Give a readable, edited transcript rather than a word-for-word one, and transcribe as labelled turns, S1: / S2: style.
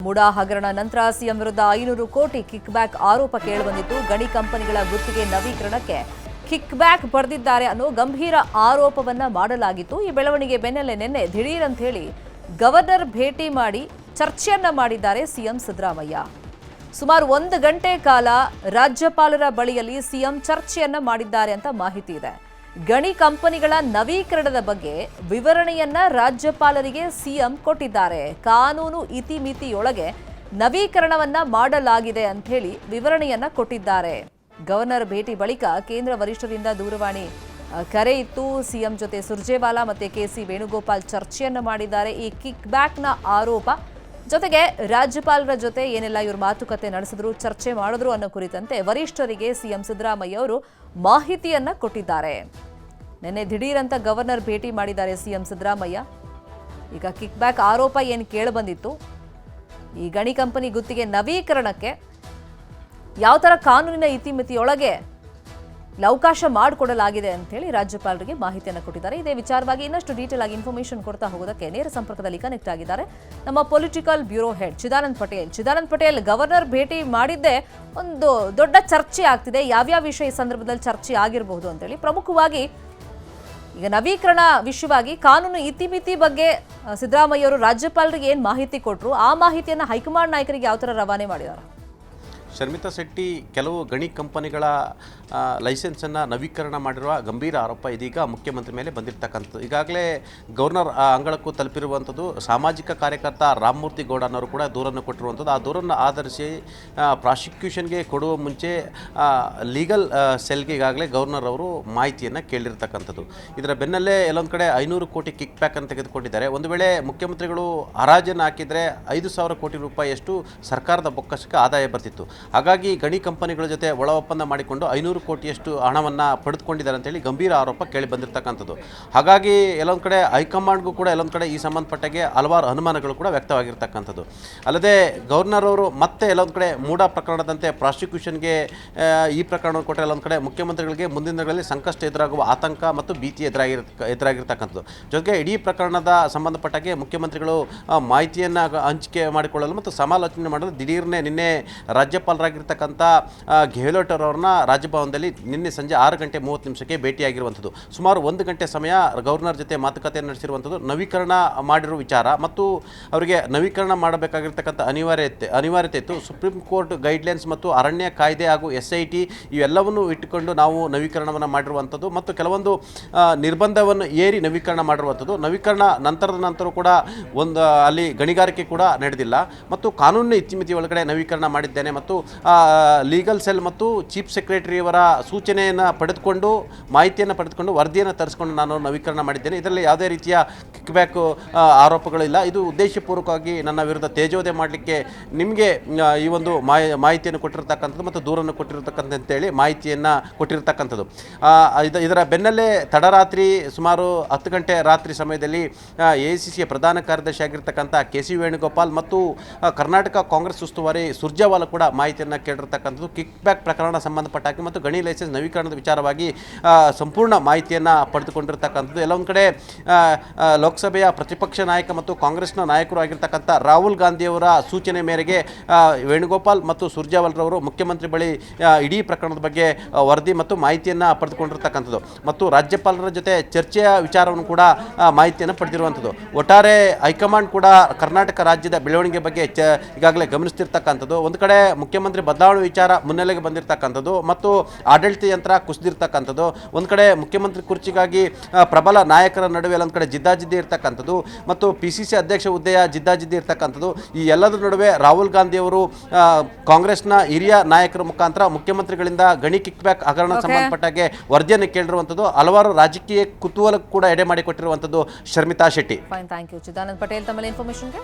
S1: ಮುಡಾ ಹಗರಣ ನಂತರ ಸಿಎಂ ವಿರುದ್ಧ 500 ಕೋಟಿ ಕಿಕ್ ಬ್ಯಾಕ್ ಆರೋಪ ಕೇಳಿಬಂದಿತ್ತು. ಗಣಿ ಕಂಪನಿಗಳ ಗುತ್ತಿಗೆ ನವೀಕರಣಕ್ಕೆ ಕಿಕ್ ಬ್ಯಾಕ್ ಪಡೆದಿದ್ದಾರೆ ಅನ್ನೋ ಗಂಭೀರ ಆರೋಪವನ್ನ ಮಾಡಲಾಗಿತ್ತು. ಈ ಬೆಳವಣಿಗೆ ಬೆನ್ನಲ್ಲೇ ನಿನ್ನೆ ದಿಢೀರ್ ಅಂತ ಹೇಳಿ ಗವರ್ನರ್ ಭೇಟಿ ಮಾಡಿ ಚರ್ಚೆಯನ್ನ ಮಾಡಿದ್ದಾರೆ ಸಿಎಂ ಸಿದ್ದರಾಮಯ್ಯ. ಸುಮಾರು 1 ಗಂಟೆ ಕಾಲ ರಾಜ್ಯಪಾಲರ ಬಳಿಯಲ್ಲಿ ಸಿಎಂ ಚರ್ಚೆಯನ್ನ ಮಾಡಿದ್ದಾರೆ ಅಂತ ಮಾಹಿತಿ ಇದೆ. ಗಣಿ ಕಂಪನಿಗಳ ನವೀಕರಣದ ಬಗ್ಗೆ ವಿವರಣೆಯನ್ನ ರಾಜ್ಯಪಾಲರಿಗೆ ಸಿಎಂ ಕೊಟ್ಟಿದ್ದಾರೆ. ಕಾನೂನು ಇತಿಮಿತಿಯೊಳಗೆ ನವೀಕರಣವನ್ನ ಮಾಡಲಾಗಿದೆ ಅಂತ ಹೇಳಿ ವಿವರಣೆಯನ್ನ ಕೊಟ್ಟಿದ್ದಾರೆ. ಗವರ್ನರ್ ಭೇಟಿ ಬಳಿಕ ಕೇಂದ್ರ ವರಿಷ್ಠರಿಂದ ದೂರವಾಣಿ ಕರೆ ಇತ್ತು. ಸಿಎಂ ಜೊತೆ ಸುರ್ಜೇವಾಲಾ ಮತ್ತೆ ಕೆಸಿ ವೇಣುಗೋಪಾಲ್ ಚರ್ಚೆಯನ್ನ ಮಾಡಿದ್ದಾರೆ. ಈ ಕಿಕ್ ಬ್ಯಾಕ್ನ ಆರೋಪ ಜೊತೆಗೆ ರಾಜ್ಯಪಾಲರ ಜೊತೆ ಏನೆಲ್ಲ ಇವರು ಮಾತುಕತೆ ನಡೆಸಿದ್ರು, ಚರ್ಚೆ ಮಾಡಿದ್ರು ಅನ್ನೋ ಕುರಿತಂತೆ ವರಿಷ್ಠರಿಗೆ ಸಿಎಂ ಸಿದ್ದರಾಮಯ್ಯ ಅವರು ಮಾಹಿತಿಯನ್ನ ಕೊಟ್ಟಿದ್ದಾರೆ. ನಿನ್ನೆ ದಿಢೀರಂತ ಗವರ್ನರ್ ಭೇಟಿ ಮಾಡಿದ್ದಾರೆ ಸಿಎಂ ಸಿದ್ದರಾಮಯ್ಯ. ಈಗ ಕಿಕ್ ಬ್ಯಾಕ್ ಆರೋಪ ಏನು ಕೇಳಿಬಂದಿತ್ತು, ಈ ಗಣಿ ಕಂಪನಿ ಗುತ್ತಿಗೆ ನವೀಕರಣಕ್ಕೆ ಯಾವ ಥರ ಕಾನೂನಿನ ಇತಿಮಿತಿಯೊಳಗೆ ಅವಕಾಶ ಮಾಡಿಕೊಡಲಾಗಿದೆ ಅಂತ ಹೇಳಿ ರಾಜ್ಯಪಾಲರಿಗೆ ಮಾಹಿತಿಯನ್ನು ಕೊಟ್ಟಿದ್ದಾರೆ. ಇದೇ ವಿಚಾರವಾಗಿ ಇನ್ನಷ್ಟು ಡೀಟೇಲ್ ಆಗಿ ಇನ್ಫಾರ್ಮೇಶನ್ ಕೊಡ್ತಾ ಹೋಗೋದಕ್ಕೆ ನೇರ ಸಂಪರ್ಕದಲ್ಲಿ ಕನೆಕ್ಟ್ ಆಗಿದ್ದಾರೆ ನಮ್ಮ political bureau head Chidanand Patel. Chidanand Patel, governor ಭೇಟಿ ಮಾಡಿದ್ದೇ ಒಂದು ದೊಡ್ಡ ಚರ್ಚೆ ಆಗ್ತಿದೆ. ಯಾವ್ಯಾವ ವಿಷಯ ಈ ಸಂದರ್ಭದಲ್ಲಿ ಚರ್ಚೆ ಆಗಿರಬಹುದು ಅಂತೇಳಿ, ಪ್ರಮುಖವಾಗಿ ಈಗ ನವೀಕರಣ ವಿಷಯವಾಗಿ ಕಾನೂನು ಇತಿಮಿತಿ ಬಗ್ಗೆ ಸಿದ್ದರಾಮಯ್ಯ ಅವರು ರಾಜ್ಯಪಾಲರಿಗೆ ಏನು ಮಾಹಿತಿ ಕೊಟ್ಟರು, ಆ ಮಾಹಿತಿಯನ್ನು ಹೈಕಮಾಂಡ್ ನಾಯಕರಿಗೆ ಯಾವ ಥರ ರವಾನೆ ಮಾಡಿದ್ದಾರೆ?
S2: ಶರ್ಮಿತಾ ಶೆಟ್ಟಿ ಕೆಲವು ಗಣಿ ಕಂಪನಿಗಳ ಲೈಸೆನ್ಸನ್ನು ನವೀಕರಣ ಮಾಡಿರುವ ಗಂಭೀರ ಆರೋಪ ಇದೀಗ ಮುಖ್ಯಮಂತ್ರಿ ಮೇಲೆ ಬಂದಿರತಕ್ಕಂಥದ್ದು. ಈಗಾಗಲೇ ಗವರ್ನರ್ ಅಂಗಳಕ್ಕೂ ತಲುಪಿರುವಂಥದ್ದು. ಸಾಮಾಜಿಕ ಕಾರ್ಯಕರ್ತ ರಾಮಮೂರ್ತಿ ಗೌಡನವರು ಕೂಡ ದೂರನ್ನು ಕೊಟ್ಟಿರುವಂಥದ್ದು. ಆ ದೂರನ್ನು ಆಧರಿಸಿ ಪ್ರಾಸಿಕ್ಯೂಷನ್ಗೆ ಕೊಡುವ ಮುಂಚೆ ಲೀಗಲ್ ಸೆಲ್ಗೆ ಈಗಾಗಲೇ ಗವರ್ನರ್ ಅವರು ಮಾಹಿತಿಯನ್ನು ಕೇಳಿರ್ತಕ್ಕಂಥದ್ದು. ಇದರ ಬೆನ್ನಲ್ಲೇ ಎಲ್ಲೊಂದು ಕಡೆ 500 ಕೋಟಿ ಕಿಕ್ ಬ್ಯಾಕನ್ನು ತೆಗೆದುಕೊಂಡಿದ್ದಾರೆ. ಒಂದು ವೇಳೆ ಮುಖ್ಯಮಂತ್ರಿಗಳು ಹರಾಜನ್ನು ಹಾಕಿದರೆ 5,000 ಕೋಟಿ ರೂಪಾಯಿಯಷ್ಟು ಸರ್ಕಾರದ ಬೊಕ್ಕಸಕ್ಕೆ ಆದಾಯ ಬರ್ತಿತ್ತು. ಹಾಗಾಗಿ ಗಣಿ ಕಂಪನಿಗಳ ಜೊತೆ ಒಳ ಒಪ್ಪಂದ ಮಾಡಿಕೊಂಡು 500 ಕೋಟಿಯಷ್ಟು ಹಣವನ್ನು ಪಡೆದುಕೊಂಡಿದ್ದಾರೆ ಅಂತೇಳಿ ಗಂಭೀರ ಆರೋಪ ಕೇಳಿ ಬಂದಿರತಕ್ಕಂಥದ್ದು. ಹಾಗಾಗಿ ಎಲ್ಲೊಂದು ಕಡೆ ಹೈಕಮಾಂಡ್ಗೂ ಕೂಡ ಎಲ್ಲೊಂದು ಕಡೆ ಈ ಸಂಬಂಧಪಟ್ಟಾಗೆ ಹಲವಾರು ಅನುಮಾನಗಳು ಕೂಡ ವ್ಯಕ್ತವಾಗಿರ್ತಕ್ಕಂಥದ್ದು. ಅಲ್ಲದೆ ಗವರ್ನರ್ ಅವರು ಮತ್ತೆ ಎಲ್ಲೊಂದು ಕಡೆ ಮೂಡಾ ಪ್ರಕರಣದಂತೆ ಪ್ರಾಸಿಕ್ಯೂಷನ್ಗೆ ಈ ಪ್ರಕರಣ ಕೊಟ್ಟರೆ ಎಲ್ಲೊಂದು ಕಡೆ ಮುಖ್ಯಮಂತ್ರಿಗಳಿಗೆ ಮುಂದಿನ ದಿನಗಳಲ್ಲಿ ಸಂಕಷ್ಟ ಎದುರಾಗುವ ಆತಂಕ ಮತ್ತು ಭೀತಿ ಎದುರಾಗಿರ್ತಕ್ಕಂಥದ್ದು. ಜೊತೆಗೆ ಇಡೀ ಪ್ರಕರಣದ ಸಂಬಂಧಪಟ್ಟಾಗೆ ಮುಖ್ಯಮಂತ್ರಿಗಳು ಮಾಹಿತಿಯನ್ನು ಹಂಚಿಕೆ ಮಾಡಿಕೊಳ್ಳಲು ಮತ್ತು ಸಮಾಲೋಚನೆ ಮಾಡಲು ದಿಢೀರ್ನೆ ನಿನ್ನೆ ರಾಜ್ಯಪಾಲರಾಗಿರ್ತಕ್ಕಂಥ ಗೆಹ್ಲೋಟ್ ಅವರನ್ನ ರಾಜಭವನದಲ್ಲಿ ನಿನ್ನೆ ಸಂಜೆ 6:30 ಭೇಟಿಯಾಗಿರುವಂಥದ್ದು. ಸುಮಾರು 1 ಗಂಟೆ ಸಮಯ ಗವರ್ನರ್ ಜೊತೆ ಮಾತುಕತೆ ನಡೆಸಿರುವಂಥದ್ದು. ನವೀಕರಣ ಮಾಡಿರುವ ವಿಚಾರ ಮತ್ತು ಅವರಿಗೆ ನವೀಕರಣ ಮಾಡಬೇಕಾಗಿರ್ತಕ್ಕಂಥ ಅನಿವಾರ್ಯತೆ ಇತ್ತು. ಸುಪ್ರೀಂ ಕೋರ್ಟ್ ಗೈಡ್ಲೈನ್ಸ್ ಮತ್ತು ಅರಣ್ಯ ಕಾಯ್ದೆ ಹಾಗೂ SIT ಇವೆಲ್ಲವನ್ನು ಇಟ್ಟುಕೊಂಡು ನಾವು ನವೀಕರಣವನ್ನು ಮಾಡಿರುವಂಥದ್ದು ಮತ್ತು ಕೆಲವೊಂದು ನಿರ್ಬಂಧವನ್ನು ಏರಿ ನವೀಕರಣ ಮಾಡಿರುವಂಥದ್ದು. ನವೀಕರಣ ನಂತರ ಕೂಡ ಅಲ್ಲಿ ಗಣಿಗಾರಿಕೆ ಕೂಡ ನಡೆದಿಲ್ಲ ಮತ್ತು ಕಾನೂನಿನ ಇತಿಮಿತಿ ಒಳಗಡೆ ನವೀಕರಣ ಮಾಡಿದ್ದೇನೆ ಮತ್ತು ಲೀಗಲ್ ಸೆಲ್ ಮತ್ತು ಚೀಫ್ ಸೆಕ್ರೆಟರಿಯವರ ಸೂಚನೆಯನ್ನು ಪಡೆದುಕೊಂಡು ಮಾಹಿತಿಯನ್ನು ಪಡೆದುಕೊಂಡು ವರದಿಯನ್ನು ತರಿಸಿಕೊಂಡು ನಾನು ನವೀಕರಣ ಮಾಡಿದ್ದೇನೆ. ಇದರಲ್ಲಿ ಯಾವುದೇ ರೀತಿಯ ಕಿಕ್ ಬ್ಯಾಕ್ ಆರೋಪಗಳಿಲ್ಲ. ಇದು ಉದ್ದೇಶಪೂರ್ವಕವಾಗಿ ನನ್ನ ವಿರುದ್ಧ ತೇಜೋವಧೆ ಮಾಡಲಿಕ್ಕೆ ನಿಮಗೆ ಈ ಒಂದು ಮಾಹಿತಿಯನ್ನು ಕೊಟ್ಟಿರ್ತಕ್ಕಂಥದ್ದು ಮತ್ತು ದೂರನ್ನು ಕೊಟ್ಟಿರ್ತಕ್ಕಂಥ ಅಂತೇಳಿ ಮಾಹಿತಿಯನ್ನು ಕೊಟ್ಟಿರ್ತಕ್ಕಂಥದ್ದು. ಇದರ ಬೆನ್ನಲ್ಲೇ ತಡರಾತ್ರಿ ಸುಮಾರು 10 ಗಂಟೆ ರಾತ್ರಿ ಸಮಯದಲ್ಲಿ AICCಯ ಪ್ರಧಾನ ಕಾರ್ಯದರ್ಶಿ ಆಗಿರ್ತಕ್ಕಂಥ ಕೆಸಿ ವೇಣುಗೋಪಾಲ್ ಮತ್ತು ಕರ್ನಾಟಕ ಕಾಂಗ್ರೆಸ್ ಉಸ್ತುವಾರಿ ಸುರ್ಜೇವಾಲಾ ಕೂಡ ಮಾಹಿತಿಯನ್ನು ಕೇಳಿರ್ತಕ್ಕಂಥದ್ದು. ಕಿಕ್ ಬ್ಯಾಕ್ ಪ್ರಕರಣ ಸಂಬಂಧಪಟ್ಟಾಗಿ ಮತ್ತು ಗಣಿ ಲೈಸೆನ್ಸ್ ನವೀಕರಣದ ವಿಚಾರವಾಗಿ ಸಂಪೂರ್ಣ ಮಾಹಿತಿಯನ್ನು ಪಡೆದುಕೊಂಡಿರ್ತಕ್ಕಂಥದ್ದು. ಎಲ್ಲೊಂದು ಕಡೆ ಲೋಕಸಭೆಯ ಪ್ರತಿಪಕ್ಷ ನಾಯಕ ಮತ್ತು ಕಾಂಗ್ರೆಸ್ನ ನಾಯಕರು ಆಗಿರ್ತಕ್ಕಂಥ ರಾಹುಲ್ ಗಾಂಧಿಯವರ ಸೂಚನೆ ಮೇರೆಗೆ ವೇಣುಗೋಪಾಲ್ ಮತ್ತು ಸುರ್ಜೇವಾಲಾರವರು ಮುಖ್ಯಮಂತ್ರಿ ಬಳಿ ಇಡೀ ಪ್ರಕರಣದ ಬಗ್ಗೆ ವರದಿ ಮತ್ತು ಮಾಹಿತಿಯನ್ನು ಪಡೆದುಕೊಂಡಿರ್ತಕ್ಕಂಥದ್ದು ಮತ್ತು ರಾಜ್ಯಪಾಲರ ಜೊತೆ ಚರ್ಚೆಯ ವಿಚಾರವನ್ನು ಕೂಡ ಮಾಹಿತಿಯನ್ನು ಪಡೆದಿರುವಂಥದ್ದು. ಒಟ್ಟಾರೆ ಹೈಕಮಾಂಡ್ ಕೂಡ ಕರ್ನಾಟಕ ರಾಜ್ಯದ ಬೆಳವಣಿಗೆ ಬಗ್ಗೆ ಈಗಾಗಲೇ ಗಮನಿಸ್ತಿರ್ತಕ್ಕಂಥದ್ದು. ಒಂದು ಕಡೆ ಮುಖ್ಯಮಂತ್ರಿ ಬದಲಾವಣೆ ವಿಚಾರ ಮುನ್ನೆಲೆಗೆ ಬಂದಿರತಕ್ಕಂಥದ್ದು ಮತ್ತು ಆಡಳಿತ ಯಂತ್ರ ಕುಸಿದಿರ್ತಕ್ಕಂಥದ್ದು. ಒಂದು ಕಡೆ ಮುಖ್ಯಮಂತ್ರಿ ಕುರ್ಚಿಗಾಗಿ ಪ್ರಬಲ ನಾಯಕರ ನಡುವೆ ಒಂದು ಕಡೆ ಜಿದ್ದಾಜಿದ್ದಿ ಇರ್ತಕ್ಕಂಥದ್ದು ಮತ್ತು PCC ಅಧ್ಯಕ್ಷ ಹುದ್ದೆಯ ಜಿದ್ದಾಜಿದ್ದಿ ಇರ್ತಕ್ಕಂಥದ್ದು. ಈ ಎಲ್ಲದರ ನಡುವೆ ರಾಹುಲ್ ಗಾಂಧಿಯವರು ಕಾಂಗ್ರೆಸ್ನ ಹಿರಿಯ ನಾಯಕರ ಮುಖಾಂತರ ಮುಖ್ಯಮಂತ್ರಿಗಳಿಂದ ಗಣಿ ಕಿಕ್ ಬ್ಯಾಕ್ ಹಗರಣ ಸಂಬಂಧಪಟ್ಟಾಗೆ ವರದಿಯನ್ನು ಕೇಳಿರುವಂಥದ್ದು ಹಲವಾರು ರಾಜಕೀಯ ಕುತೂಹಲ ಕೂಡ ಎಡೆ ಮಾಡಿಕೊಟ್ಟಿರುವಂಥದ್ದು. ಶರ್ಮಿತಾ ಶೆಟ್ಟಿ.
S1: ಥ್ಯಾಂಕ್ ಯು ಚಿದಾನಂದ್ ಪಟೇಲ್, ತಮ್ಮ ಇನ್ಫಾರ್ಮೇಷನ್ಗೆ.